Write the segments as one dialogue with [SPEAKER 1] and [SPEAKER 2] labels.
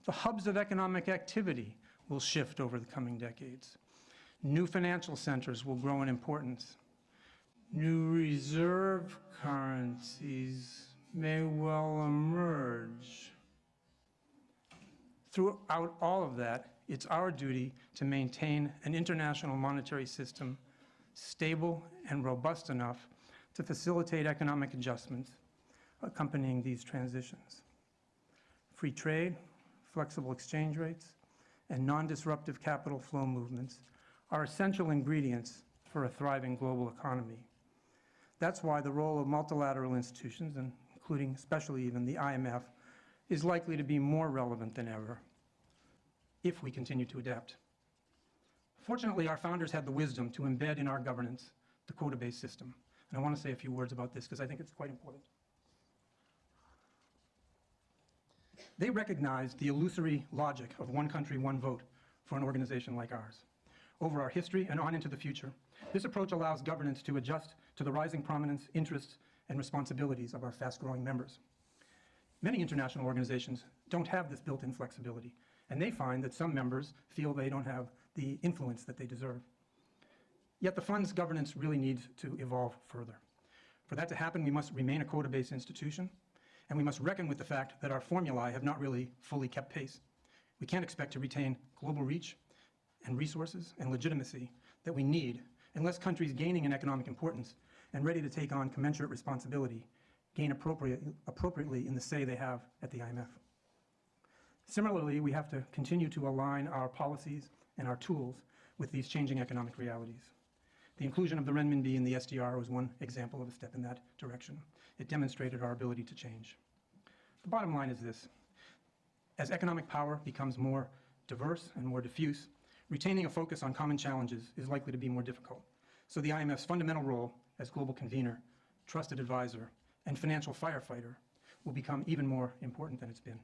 [SPEAKER 1] The hubs of economic activity will shift over the coming decades. New financial centers will grow in importance. New reserve currencies may well emerge. Throughout all of that, it's our duty to maintain an international monetary system stable and robust enough to facilitate economic adjustments accompanying these transitions. Free trade, flexible exchange rates, and non-disruptive capital flow movements are essential ingredients for a thriving global economy. That's why the role of multilateral institutions, and including especially even the IMF, is likely to be more relevant than ever if we continue to adapt. Fortunately, our founders had the wisdom to embed in our governance the quota-based system. And I want to say a few words about this because I think it's quite important. They recognized the illusory logic of one country, one vote for an organization like ours. Over our history and on into the future, this approach allows governance to adjust to the rising prominence, interests, and responsibilities of our fast-growing members. Many international organizations don't have this built-in flexibility, and they find that some members feel they don't have the influence that they deserve. Yet the fund's governance really needs to evolve further. For that to happen, we must remain a quota-based institution, and we must reckon with the fact that our formulae have not really fully kept pace. We can't expect to retain global reach and resources and legitimacy that we need unless countries gaining in economic importance and ready to take on commensurate responsibility gain appropriately in the say they have at the IMF. Similarly, we have to continue to align our policies and our tools with these changing economic realities. The inclusion of the renminbi in the SDR was one example of a step in that direction. It demonstrated our ability to change. The bottom line is this: as economic power becomes more diverse and more diffuse, retaining a focus on common challenges is likely to be more difficult. So the IMF's fundamental role as global convener, trusted advisor, and financial firefighter will become even more important than it's been.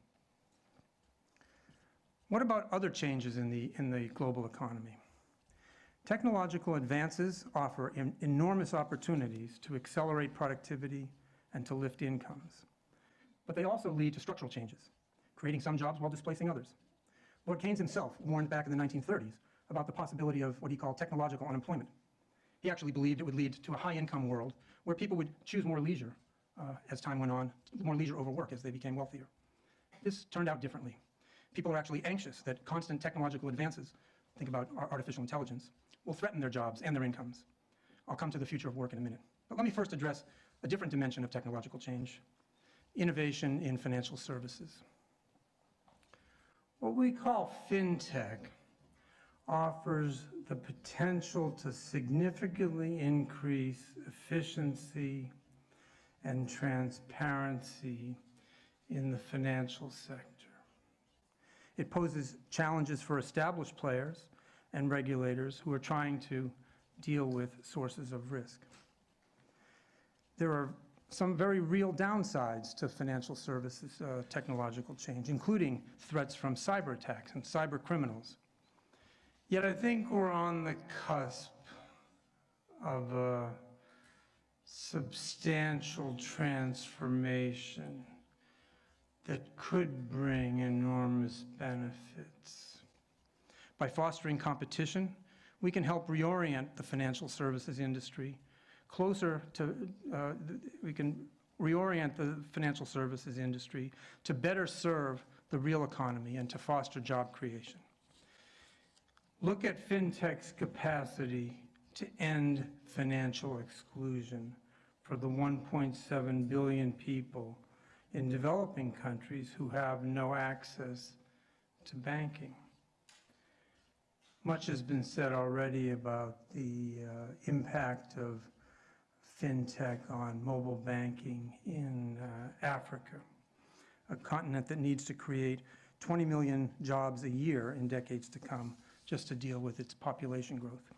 [SPEAKER 1] What about other changes in the global economy? Technological advances offer enormous opportunities to accelerate productivity and to lift incomes. But they also lead to structural changes, creating some jobs while displacing others. Lord Keynes himself warned back in the 1930s about the possibility of what he called technological unemployment. He actually believed it would lead to a high-income world where people would choose more leisure as time went on, more leisure over work as they became wealthier. This turned out differently. People are actually anxious that constant technological advances, think about artificial intelligence, will threaten their jobs and their incomes. I'll come to the future of work in a minute. But let me first address a different dimension of technological change: innovation in financial services. What we call fintech offers the potential to significantly increase efficiency and transparency in the financial sector. It poses challenges for established players and regulators who are trying to deal with sources of risk. There are some very real downsides to financial services technological change, including threats from cyber attacks and cyber criminals. Yet I think we're on the cusp of a substantial transformation that could bring enormous benefits. By fostering competition, we can help reorient the financial services industry closer to, we can reorient the financial services industry to better serve the real economy and to foster job creation. Look at fintech's capacity to end financial exclusion for the 1.7 billion people in developing countries who have no access to banking. Much has been said already about the impact of fintech on mobile banking in Africa, a continent that needs to create 20 million jobs a year in decades to come just to deal with its population growth.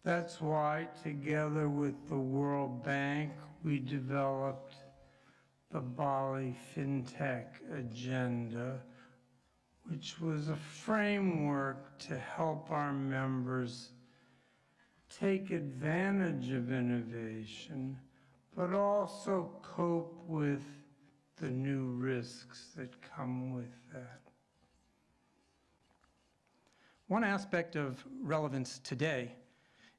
[SPEAKER 1] That's why, together with the World Bank, we developed the Bali FinTech Agenda, which was a framework to help our members take advantage of innovation, but also cope with the new risks that come with that. One aspect of relevance today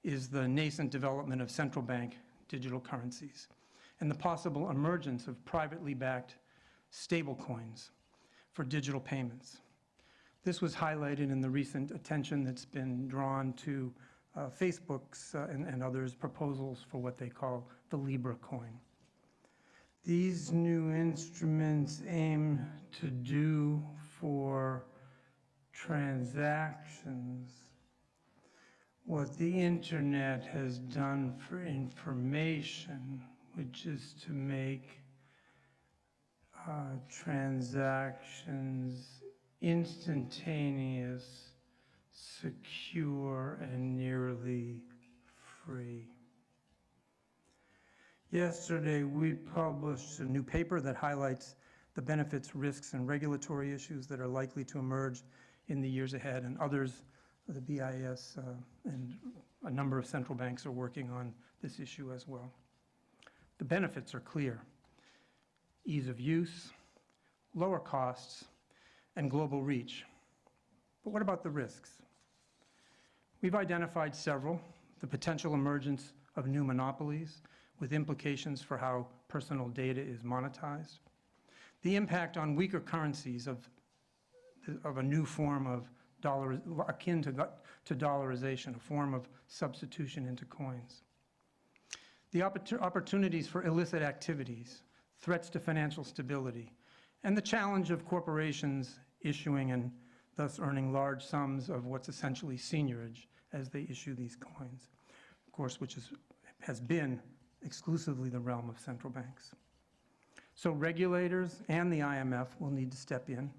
[SPEAKER 1] is the nascent development of central bank digital currencies and the possible emergence of privately backed stablecoins for digital payments. This was highlighted in the recent attention that's been drawn to Facebook's and others' proposals for what they call the Libra coin. These new instruments aim to do for transactions what the internet has done for information, which is to make transactions instantaneous, secure, and nearly free. Yesterday, we published a new paper that highlights the benefits, risks, and regulatory issues that are likely to emerge in the years ahead, and others, the BIS and a number of central banks are working on this issue as well. The benefits are clear: ease of use, lower costs, and global reach. But what about the risks? We've identified several: the potential emergence of new monopolies with implications for how personal data is monetized, the impact on weaker currencies of a new form of akin to dollarization, a form of substitution into coins, the opportunities for illicit activities, threats to financial stability, and the challenge of corporations issuing and thus earning large sums of what's essentially seigniorage as they issue these coins, of course, which has been exclusively the realm of central banks. So regulators and the IMF will need to step in.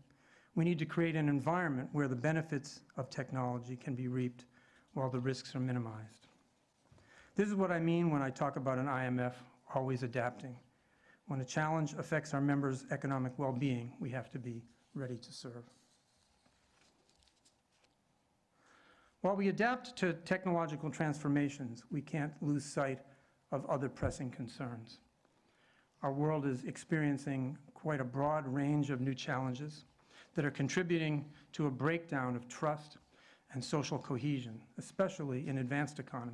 [SPEAKER 1] We need to create an environment where the benefits of technology can be reaped while the risks are minimized. This is what I mean when I talk about an IMF always adapting. When a challenge affects our members' economic well-being, we have to be ready to serve. While we adapt to technological transformations, we can't lose sight of other pressing concerns. Our world is experiencing quite a broad range of new challenges that are contributing to a breakdown of trust and social cohesion, especially in advanced economies.